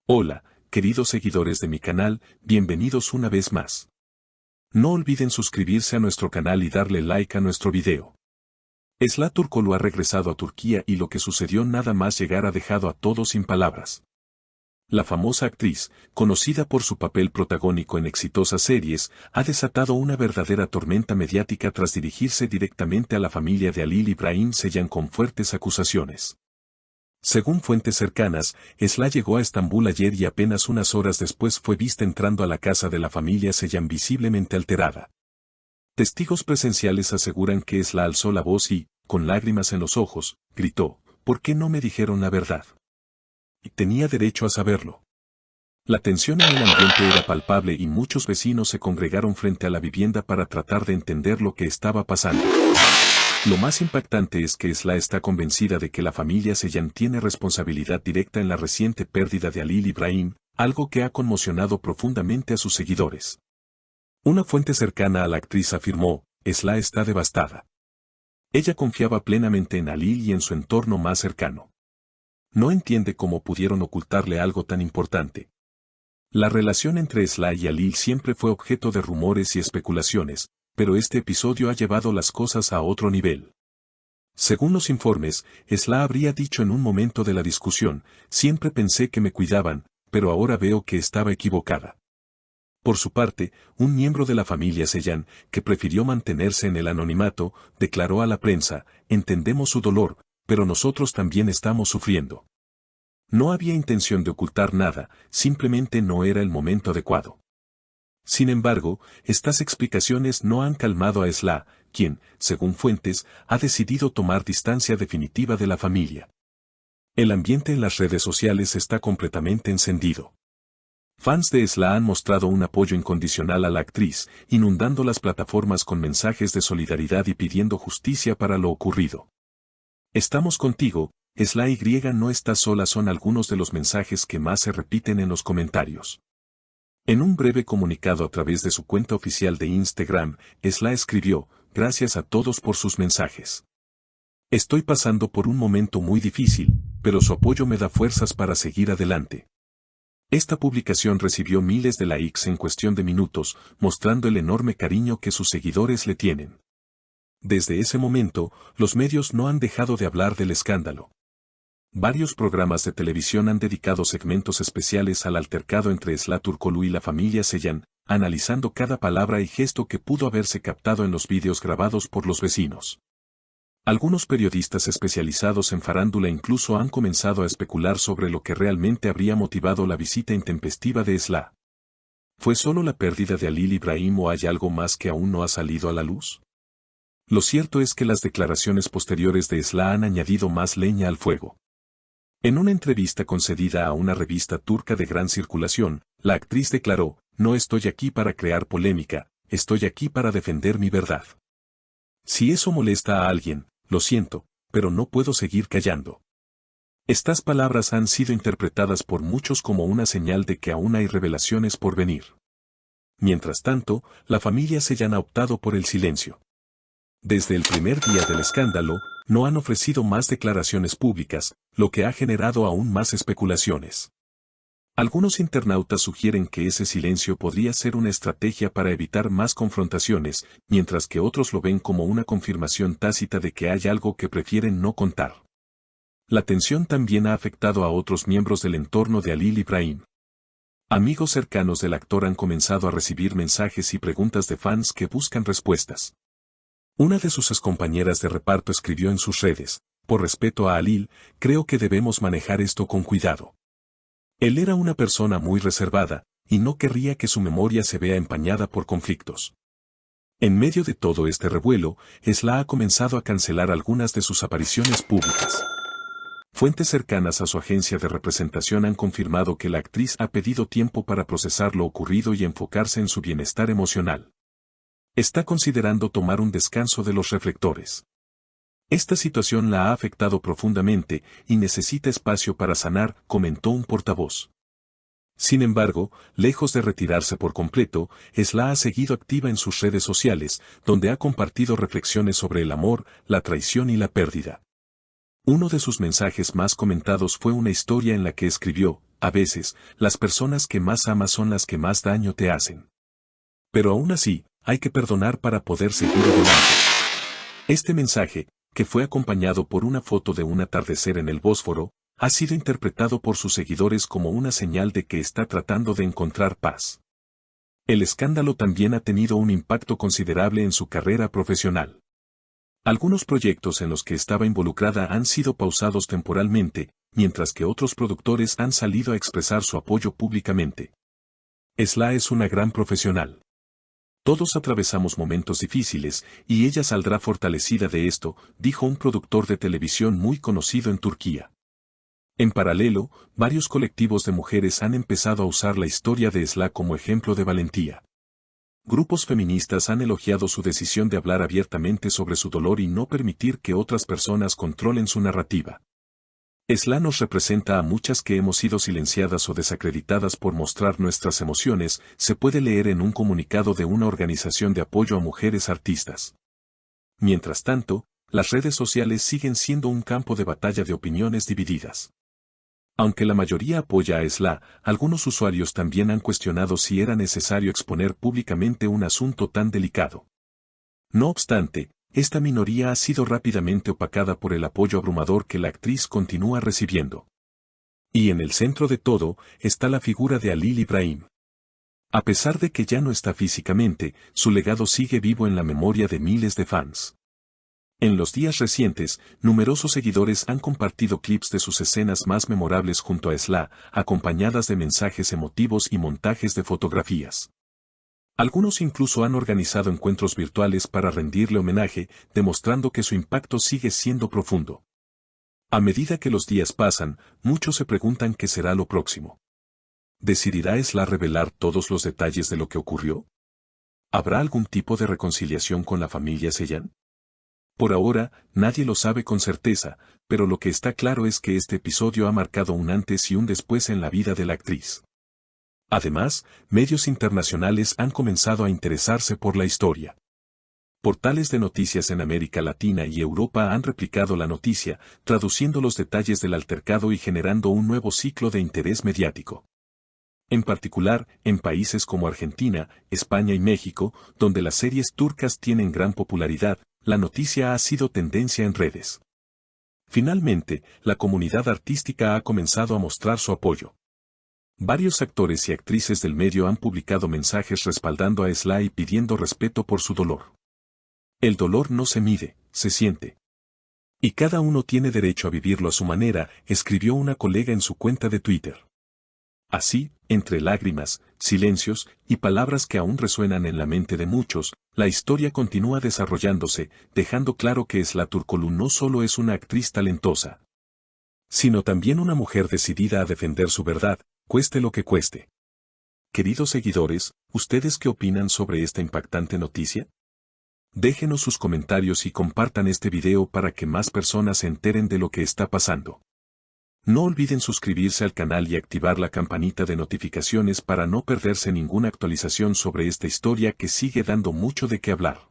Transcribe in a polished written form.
Hola, queridos seguidores de mi canal, bienvenidos una vez más. No olviden suscribirse a nuestro canal y darle like a nuestro video. Esla Turkoglu ha regresado a Turquía y lo que sucedió nada más llegar ha dejado a todos sin palabras. La famosa actriz, conocida por su papel protagónico en exitosas series, ha desatado una verdadera tormenta mediática tras dirigirse directamente a la familia de Halil İbrahim Ceylan con fuertes acusaciones. Según fuentes cercanas, Esla llegó a Estambul ayer y apenas unas horas después fue vista entrando a la casa de la familia Ceylan visiblemente alterada. Testigos presenciales aseguran que Esla alzó la voz y, con lágrimas en los ojos, gritó: ¿por qué no me dijeron la verdad? Y tenía derecho a saberlo. La tensión en el ambiente era palpable y muchos vecinos se congregaron frente a la vivienda para tratar de entender lo que estaba pasando. Lo más impactante es que Esla está convencida de que la familia Ceylan tiene responsabilidad directa en la reciente pérdida de Halil İbrahim, algo que ha conmocionado profundamente a sus seguidores. Una fuente cercana a la actriz afirmó: Esla está devastada. Ella confiaba plenamente en Halil y en su entorno más cercano. No entiende cómo pudieron ocultarle algo tan importante. La relación entre Esla y Halil siempre fue objeto de rumores y especulaciones, pero este episodio ha llevado las cosas a otro nivel. Según los informes, Esla habría dicho en un momento de la discusión: siempre pensé que me cuidaban, pero ahora veo que estaba equivocada. Por su parte, un miembro de la familia Ceylan, que prefirió mantenerse en el anonimato, declaró a la prensa: entendemos su dolor, pero nosotros también estamos sufriendo. No había intención de ocultar nada, simplemente no era el momento adecuado. Sin embargo, estas explicaciones no han calmado a Esla, quien, según fuentes, ha decidido tomar distancia definitiva de la familia. El ambiente en las redes sociales está completamente encendido. Fans de Esla han mostrado un apoyo incondicional a la actriz, inundando las plataformas con mensajes de solidaridad y pidiendo justicia para lo ocurrido. Estamos contigo, Esla Y no estás sola son algunos de los mensajes que más se repiten en los comentarios. En un breve comunicado a través de su cuenta oficial de Instagram, Esla escribió: gracias a todos por sus mensajes. Estoy pasando por un momento muy difícil, pero su apoyo me da fuerzas para seguir adelante. Esta publicación recibió miles de likes en cuestión de minutos, mostrando el enorme cariño que sus seguidores le tienen. Desde ese momento, los medios no han dejado de hablar del escándalo. Varios programas de televisión han dedicado segmentos especiales al altercado entre Esla Turkoglu y la familia Ceylan, analizando cada palabra y gesto que pudo haberse captado en los vídeos grabados por los vecinos. Algunos periodistas especializados en farándula incluso han comenzado a especular sobre lo que realmente habría motivado la visita intempestiva de Esla. ¿Fue solo la pérdida de Halil İbrahim o hay algo más que aún no ha salido a la luz? Lo cierto es que las declaraciones posteriores de Esla han añadido más leña al fuego. En una entrevista concedida a una revista turca de gran circulación, la actriz declaró: no estoy aquí para crear polémica, estoy aquí para defender mi verdad. Si eso molesta a alguien, lo siento, pero no puedo seguir callando. Estas palabras han sido interpretadas por muchos como una señal de que aún hay revelaciones por venir. Mientras tanto, la familia Ceylan ha optado por el silencio. Desde el primer día del escándalo, no han ofrecido más declaraciones públicas, lo que ha generado aún más especulaciones. Algunos internautas sugieren que ese silencio podría ser una estrategia para evitar más confrontaciones, mientras que otros lo ven como una confirmación tácita de que hay algo que prefieren no contar. La tensión también ha afectado a otros miembros del entorno de Halil İbrahim. Amigos cercanos del actor han comenzado a recibir mensajes y preguntas de fans que buscan respuestas. Una de sus excompañeras de reparto escribió en sus redes: por respeto a Halil, creo que debemos manejar esto con cuidado. Él era una persona muy reservada, y no querría que su memoria se vea empañada por conflictos. En medio de todo este revuelo, Esla ha comenzado a cancelar algunas de sus apariciones públicas. Fuentes cercanas a su agencia de representación han confirmado que la actriz ha pedido tiempo para procesar lo ocurrido y enfocarse en su bienestar emocional. Está considerando tomar un descanso de los reflectores. Esta situación la ha afectado profundamente y necesita espacio para sanar, comentó un portavoz. Sin embargo, lejos de retirarse por completo, Esla ha seguido activa en sus redes sociales, donde ha compartido reflexiones sobre el amor, la traición y la pérdida. Uno de sus mensajes más comentados fue una historia en la que escribió: a veces, las personas que más amas son las que más daño te hacen. Pero aún así, hay que perdonar para poder seguir adelante. Este mensaje, que fue acompañado por una foto de un atardecer en el Bósforo, ha sido interpretado por sus seguidores como una señal de que está tratando de encontrar paz. El escándalo también ha tenido un impacto considerable en su carrera profesional. Algunos proyectos en los que estaba involucrada han sido pausados temporalmente, mientras que otros productores han salido a expresar su apoyo públicamente. Esla es una gran profesional. Todos atravesamos momentos difíciles, y ella saldrá fortalecida de esto, dijo un productor de televisión muy conocido en Turquía. En paralelo, varios colectivos de mujeres han empezado a usar la historia de Esla como ejemplo de valentía. Grupos feministas han elogiado su decisión de hablar abiertamente sobre su dolor y no permitir que otras personas controlen su narrativa. Esla nos representa a muchas que hemos sido silenciadas o desacreditadas por mostrar nuestras emociones, se puede leer en un comunicado de una organización de apoyo a mujeres artistas. Mientras tanto, las redes sociales siguen siendo un campo de batalla de opiniones divididas. Aunque la mayoría apoya a Esla, algunos usuarios también han cuestionado si era necesario exponer públicamente un asunto tan delicado. No obstante, esta minoría ha sido rápidamente opacada por el apoyo abrumador que la actriz continúa recibiendo. Y en el centro de todo, está la figura de Halil İbrahim. A pesar de que ya no está físicamente, su legado sigue vivo en la memoria de miles de fans. En los días recientes, numerosos seguidores han compartido clips de sus escenas más memorables junto a Esla, acompañadas de mensajes emotivos y montajes de fotografías. Algunos incluso han organizado encuentros virtuales para rendirle homenaje, demostrando que su impacto sigue siendo profundo. A medida que los días pasan, muchos se preguntan qué será lo próximo. ¿Decidirá Esla revelar todos los detalles de lo que ocurrió? ¿Habrá algún tipo de reconciliación con la familia Seyhan? Por ahora, nadie lo sabe con certeza, pero lo que está claro es que este episodio ha marcado un antes y un después en la vida de la actriz. Además, medios internacionales han comenzado a interesarse por la historia. Portales de noticias en América Latina y Europa han replicado la noticia, traduciendo los detalles del altercado y generando un nuevo ciclo de interés mediático. En particular, en países como Argentina, España y México, donde las series turcas tienen gran popularidad, la noticia ha sido tendencia en redes. Finalmente, la comunidad artística ha comenzado a mostrar su apoyo. Varios actores y actrices del medio han publicado mensajes respaldando a Esla y pidiendo respeto por su dolor. El dolor no se mide, se siente. Y cada uno tiene derecho a vivirlo a su manera, escribió una colega en su cuenta de Twitter. Así, entre lágrimas, silencios y palabras que aún resuenan en la mente de muchos, la historia continúa desarrollándose, dejando claro que Esla Turkoglu no solo es una actriz talentosa, sino también una mujer decidida a defender su verdad, cueste lo que cueste. Queridos seguidores, ¿ustedes qué opinan sobre esta impactante noticia? Déjenos sus comentarios y compartan este video para que más personas se enteren de lo que está pasando. No olviden suscribirse al canal y activar la campanita de notificaciones para no perderse ninguna actualización sobre esta historia que sigue dando mucho de qué hablar.